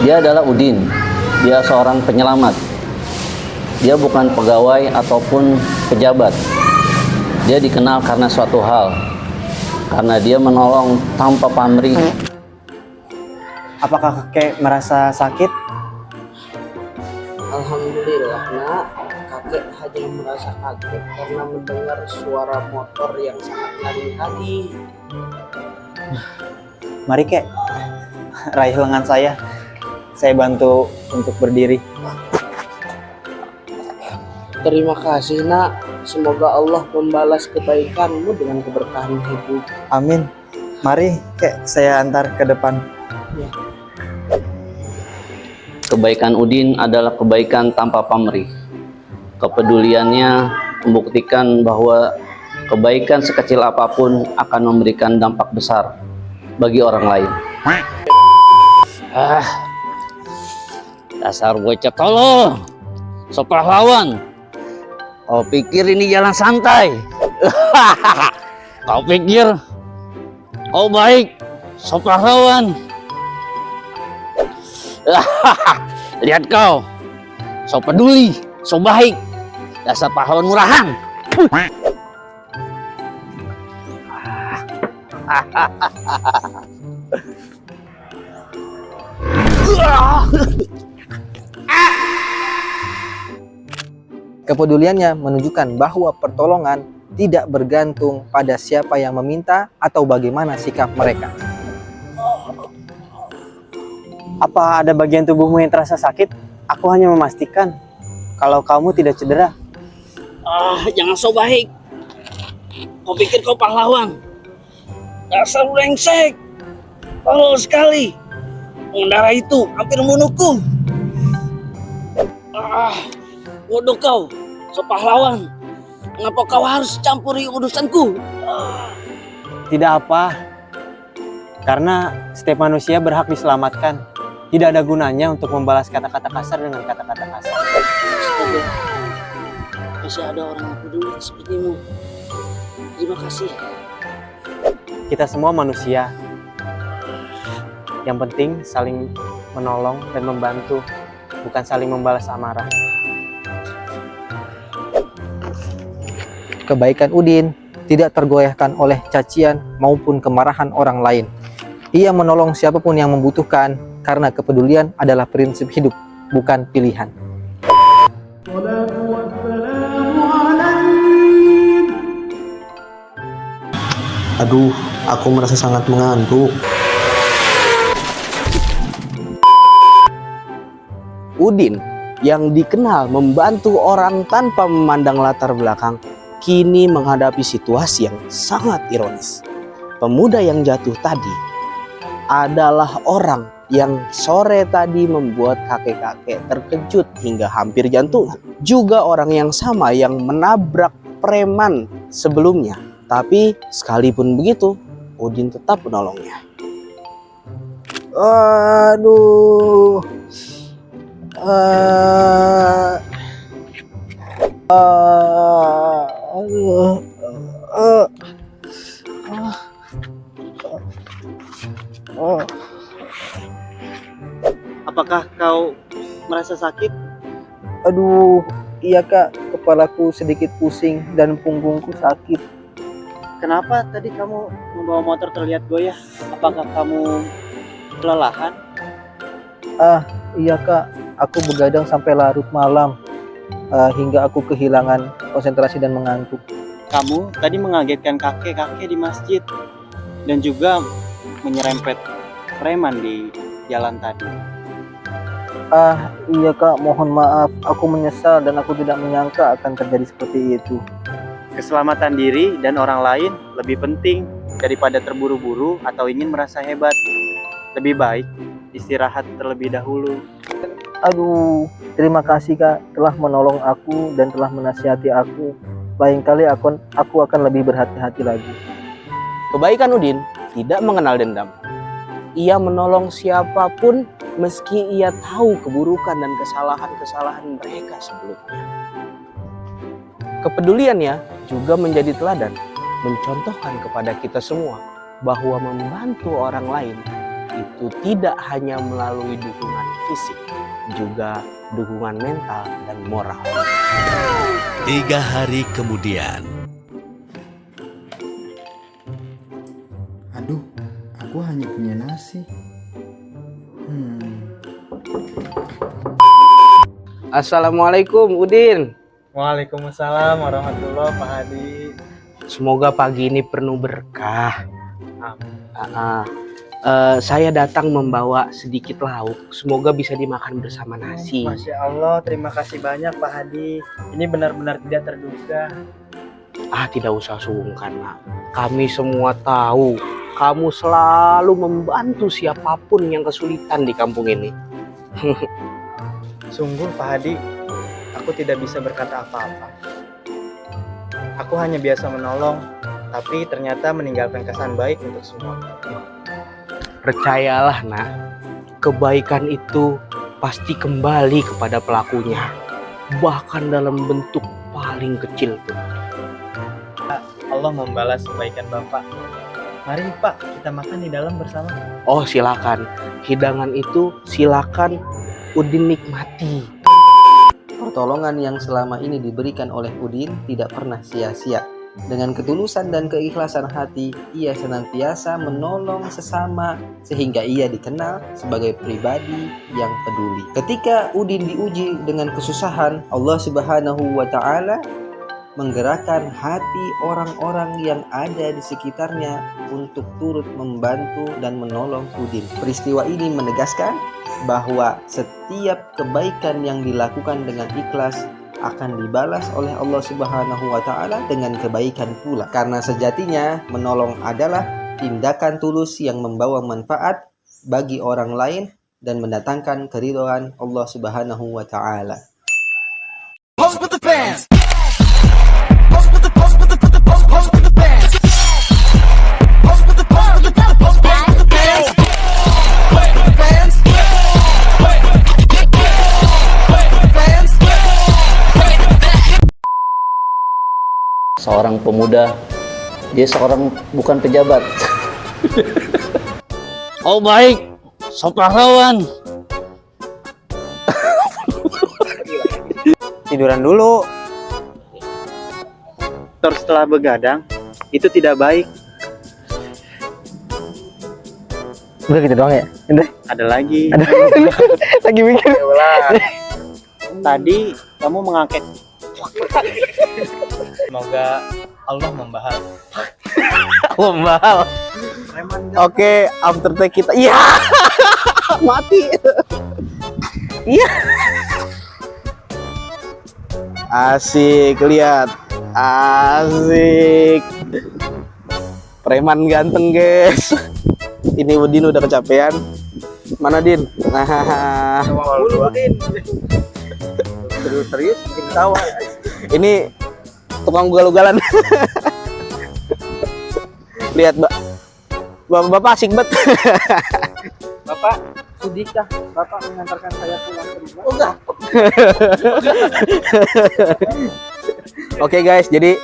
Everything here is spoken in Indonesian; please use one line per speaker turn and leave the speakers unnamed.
Dia adalah Udin. Dia seorang penyelamat. Dia bukan pegawai ataupun pejabat. Dia dikenal karena suatu hal. Karena dia menolong tanpa pamrih.
Apakah kakek merasa sakit?
Alhamdulillah nak, kakek hanya merasa kaget karena mendengar suara motor yang sangat nyaring tadi.
Mari kek, raih lengan saya. Saya bantu untuk berdiri.
Terima kasih nak, semoga Allah membalas kebaikanmu dengan keberkahan hidup.
Amin. Mari kek, saya antar ke depan.
Ya.
Kebaikan Udin adalah kebaikan tanpa pamrih. Kepeduliannya membuktikan bahwa kebaikan sekecil apapun akan memberikan dampak besar bagi orang lain. Dasar bocah tolol, so pahlawan. Kau pikir ini jalan santai? Kau pikir kau baik, so pahlawan? Lihat kau, so peduli, so baik, dasar pahlawan murahan.
Kepeduliannya menunjukkan bahwa pertolongan tidak bergantung pada siapa yang meminta atau bagaimana sikap mereka.
Apa ada bagian tubuhmu yang terasa sakit? Aku hanya memastikan kalau kamu tidak cedera.
Jangan so baik. Kau pikir kau pahlawan? Dasar brengsek, tolol sekali. Pengendara itu hampir membunuhku. Bodoh kau, so pahlawan. Kenapa kau harus campuri urusanku?
Tidak apa, karena setiap manusia berhak diselamatkan. Tidak ada gunanya untuk membalas kata-kata kasar dengan kata-kata kasar.
Astaga, masih ada orang yang peduli sepertimu. Terima kasih.
Kita semua manusia. Yang penting saling menolong dan membantu, bukan saling membalas amarah.
Kebaikan Udin tidak tergoyahkan oleh cacian maupun kemarahan orang lain. Ia menolong siapapun yang membutuhkan karena kepedulian adalah prinsip hidup, bukan pilihan.
Aduh, aku merasa sangat mengantuk.
Udin yang dikenal membantu orang tanpa memandang latar belakang, kini menghadapi situasi yang sangat ironis. Pemuda yang jatuh tadi adalah orang yang sore tadi membuat kakek-kakek terkejut hingga hampir jantungan. Juga orang yang sama yang menabrak preman sebelumnya. Tapi sekalipun begitu, Udin tetap menolongnya. Aduh.
Apakah kau merasa sakit?
Aduh, iya kak, kepalaku sedikit pusing dan punggungku sakit.
Kenapa tadi kamu membawa motor terlihat goyah? Apakah kamu kelelahan?
Iya kak, aku begadang sampai larut malam hingga aku kehilangan konsentrasi dan mengantuk.
Kamu tadi mengagetkan kakek-kakek di masjid dan juga menyerempet preman di jalan tadi.
Iya kak, mohon maaf, aku menyesal dan aku tidak menyangka akan terjadi seperti itu.
Keselamatan diri dan orang lain lebih penting daripada terburu-buru atau ingin merasa hebat. Lebih baik istirahat terlebih dahulu.
Aduh, terima kasih kak telah menolong aku dan telah menasihati aku. Lain kali aku akan lebih berhati-hati lagi.
Kebaikan Udin tidak mengenal dendam. Ia menolong siapapun meski ia tahu keburukan dan kesalahan-kesalahan mereka sebelumnya. Kepeduliannya juga menjadi teladan, mencontohkan kepada kita semua bahwa membantu orang lain itu tidak hanya melalui dukungan fisik, juga dukungan mental dan moral.
3 hari kemudian.
Aduh, aku hanya punya nasi.
Assalamualaikum Udin.
Waalaikumsalam warahmatullahi Pak Hadi.
Semoga pagi ini penuh berkah. Saya datang membawa sedikit lauk. Semoga bisa dimakan bersama nasi.
Masya Allah, terima kasih banyak Pak Hadi. Ini benar-benar tidak terduga.
Tidak usah sungkan, Nak. Kami semua tahu kamu selalu membantu siapapun yang kesulitan di kampung ini.
Sungguh Pak Hadi, aku tidak bisa berkata apa-apa. Aku hanya biasa menolong, tapi ternyata meninggalkan kesan baik untuk semua.
Percayalah, Nak, kebaikan itu pasti kembali kepada pelakunya, bahkan dalam bentuk paling kecil pun.
Allah membalas kebaikan Bapak. Mari Pak, kita makan di dalam bersama.
Oh, silakan. Hidangan itu silakan Udin nikmati.
Pertolongan yang selama ini diberikan oleh Udin tidak pernah sia-sia. Dengan ketulusan dan keikhlasan hati, ia senantiasa menolong sesama sehingga ia dikenal sebagai pribadi yang peduli. Ketika Udin diuji dengan kesusahan, Allah Subhanahu wa Ta'ala menggerakkan hati orang-orang yang ada di sekitarnya untuk turut membantu dan menolong Udin. Peristiwa ini menegaskan bahwa setiap kebaikan yang dilakukan dengan ikhlas akan dibalas oleh Allah Subhanahu wa Ta'ala dengan kebaikan pula. Karena sejatinya menolong adalah tindakan tulus yang membawa manfaat bagi orang lain dan mendatangkan keridhaan Allah Subhanahu wa Ta'ala.
Seorang pemuda, dia seorang bukan pejabat. Oh baik, so pahlawan.
Tiduran dulu. Terus setelah begadang, itu tidak baik.
Udah gitu doang ya? Udah.
Ada lagi.
Lagi mikir.
Tadi kamu mengangkat. Semoga Allah membahas.
Oke, after take kita. Iya. Mati. Iya. Asik, lihat. Asik. Preman ganteng, guys. Ini Udin udah kecapean. Mana Din? Nah. Serius bikin tawa. Ini tukang ugal-ugalan. Lihat, Mbak. Bapak asik banget.
Bapak, sudikah Bapak mengantarkan saya pulang ke rumah?
Oke guys, jadi